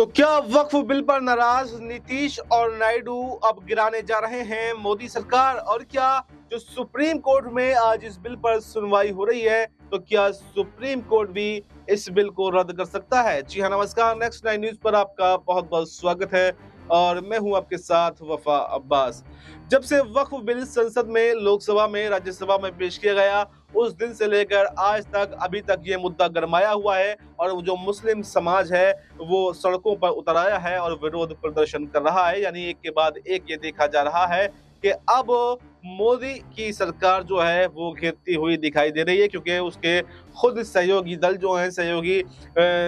तो क्या वक्फ बिल पर नाराज नीतीश और नायडू अब गिराने जा रहे हैं मोदी सरकार? और क्या जो सुप्रीम कोर्ट में आज इस बिल पर सुनवाई हो रही है, तो क्या सुप्रीम कोर्ट भी इस बिल को रद्द कर सकता है? जी हाँ, नमस्कार। नेक्स्ट 9 न्यूज पर आपका बहुत बहुत स्वागत है और मैं हूं आपके साथ वफा अब्बास। जब से वक्फ बिल संसद में, लोकसभा में, राज्यसभा में पेश किया गया, उस दिन से लेकर आज तक अभी तक ये मुद्दा गरमाया हुआ है और जो मुस्लिम समाज है वो सड़कों पर उतर आया है और विरोध प्रदर्शन कर रहा है। यानी एक के बाद एक ये देखा जा रहा है कि अब मोदी की सरकार जो है वो घिरती हुई दिखाई दे रही है, क्योंकि उसके खुद सहयोगी दल जो हैं, सहयोगी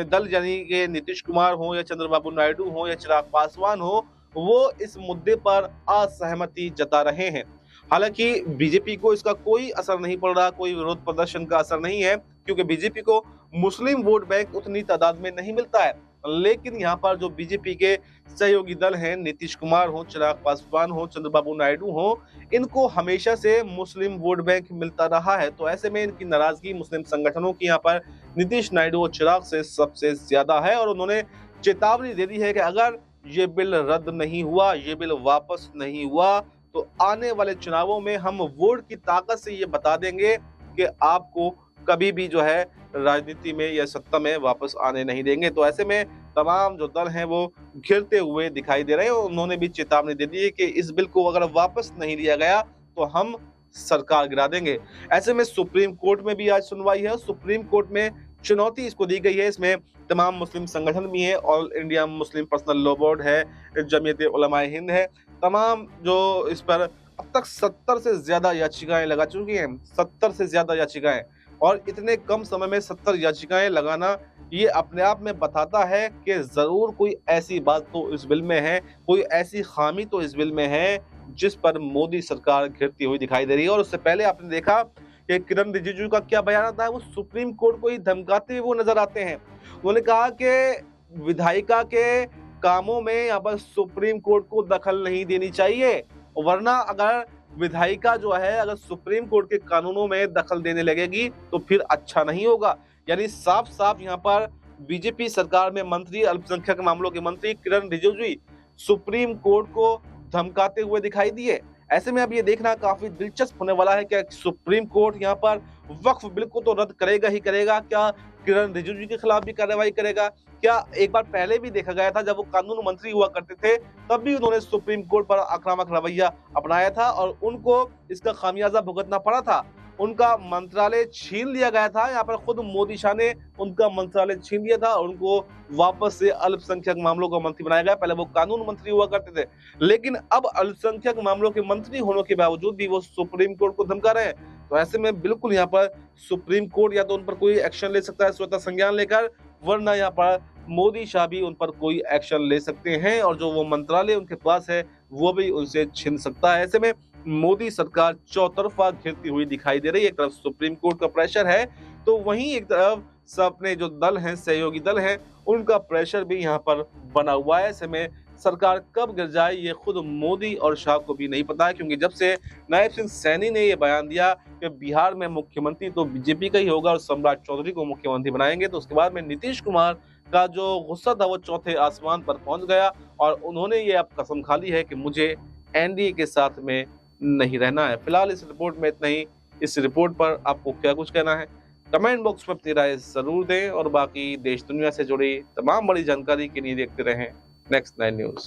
दल यानी कि नीतीश कुमार हो या चंद्रबाबू नायडू हो या चिराग पासवान हो, वो इस मुद्दे पर असहमति जता रहे हैं। हालांकि बीजेपी को इसका कोई असर नहीं पड़ रहा, कोई विरोध प्रदर्शन का असर नहीं है, क्योंकि बीजेपी को मुस्लिम वोट बैंक उतनी तादाद में नहीं मिलता है। लेकिन यहाँ पर जो बीजेपी के सहयोगी दल हैं, नीतीश कुमार हो, चिराग पासवान हो, चंद्रबाबू नायडू हो, इनको हमेशा से मुस्लिम वोट बैंक मिलता रहा है। तो ऐसे में इनकी नाराजगी मुस्लिम संगठनों की यहाँ पर नीतीश, नायडू और चिराग से सबसे ज्यादा है और उन्होंने चेतावनी दे दी है कि अगर ये बिल रद्द नहीं हुआ, ये बिल वापस नहीं हुआ, तो आने वाले चुनावों में हम वोट की ताकत से ये बता देंगे कि आपको कभी भी जो है राजनीति में या सत्ता में वापस आने नहीं देंगे। तो ऐसे में तमाम जो दल हैं वो घिरते हुए दिखाई दे रहे हैं और उन्होंने भी चेतावनी दे दी है कि इस बिल को अगर वापस नहीं लिया गया तो हम सरकार गिरा देंगे। ऐसे में सुप्रीम कोर्ट में भी आज सुनवाई है। सुप्रीम कोर्ट में चुनौती इसको दी गई है। इसमें तमाम मुस्लिम संगठन भी है, all India Muslim personal law board है, जमीयत उलमाए हिंद है, तमाम जो इस पर अब तक 70 से ज्यादा याचिकाएं लगा चुकी हैं। 70 से ज्यादा याचिकाएं, और इतने कम समय में 70 याचिकाएं लगाना ये अपने आप में बताता है कि जरूर कोई ऐसी बात तो इस बिल में है, कोई ऐसी खामी तो इस बिल में है जिस पर मोदी सरकार घिरती हुई दिखाई दे रही है। और उससे पहले आपने देखा कि किरण रिजिजू का क्या बयान आता है, वो सुप्रीम कोर्ट को ही धमकाते हुए वो नजर आते हैं। उन्होंने कहा कि विधायिका के कामों में यहाँ पर सुप्रीम कोर्ट को दखल नहीं देनी चाहिए, वरना अगर विधायिका जो है अगर सुप्रीम कोर्ट के कानूनों में दखल देने लगेगी तो फिर अच्छा नहीं होगा। यानी साफ साफ यहाँ पर बीजेपी सरकार में मंत्री, अल्पसंख्यक मामलों के मंत्री किरण रिजिजू सुप्रीम कोर्ट को धमकाते हुए दिखाई दिए। ऐसे में अब ये देखना काफी दिलचस्प होने वाला है कि सुप्रीम कोर्ट यहाँ पर वक्फ बिल को तो रद्द करेगा ही करेगा, क्या किरण रिजिजू के खिलाफ भी कार्रवाई करेगा? क्या एक बार पहले भी देखा गया था जब वो कानून मंत्री हुआ करते थे, तब भी उन्होंने सुप्रीम कोर्ट पर आक्रामक रवैया अपनाया था और उनको इसका खामियाजा भुगतना पड़ा था। उनका मंत्रालय छीन लिया गया था। यहाँ पर खुद मोदी शाह ने उनका मंत्रालय छीन लिया था और उनको वापस से अल्पसंख्यक मामलों का मंत्री बनाया गया। पहले वो कानून मंत्री हुआ करते थे, लेकिन अब अल्पसंख्यक मामलों के मंत्री होने के बावजूद भी वो सुप्रीम कोर्ट को धमका रहे हैं। तो ऐसे में बिल्कुल यहाँ पर सुप्रीम कोर्ट या तो उन पर कोई एक्शन ले सकता है स्वतः संज्ञान लेकर, वरना यहाँ पर मोदी शाह भी उन पर कोई एक्शन ले सकते हैं और जो वो मंत्रालय उनके पास है वो भी उनसे छीन सकता है। ऐसे में मोदी सरकार चौतरफा घिरती हुई दिखाई दे रही है। एक तरफ सुप्रीम कोर्ट का प्रेशर है, तो वहीं एक तरफ अपने जो दल हैं, सहयोगी दल हैं, उनका प्रेशर भी यहाँ पर बना हुआ है। ऐसे में सरकार कब गिर जाए ये खुद मोदी और शाह को भी नहीं पता है, क्योंकि जब से नायब सिंह सैनी ने ये बयान दिया कि बिहार में मुख्यमंत्री तो बीजेपी का ही होगा और सम्राट चौधरी को मुख्यमंत्री बनाएंगे, तो उसके बाद में नीतीश कुमार का जो गुस्सा था वो चौथे आसमान पर पहुंच गया और उन्होंने ये अब कसम खा ली है कि मुझे एनडीए के साथ में नहीं रहना है। फिलहाल इस रिपोर्ट में इतना ही। इस रिपोर्ट पर आपको क्या कुछ कहना है, कमेंट बॉक्स में अपनी राय जरूर दें और बाकी देश दुनिया से जुड़ी तमाम बड़ी जानकारी के लिए देखते रहें नेक्स्ट 9 न्यूज।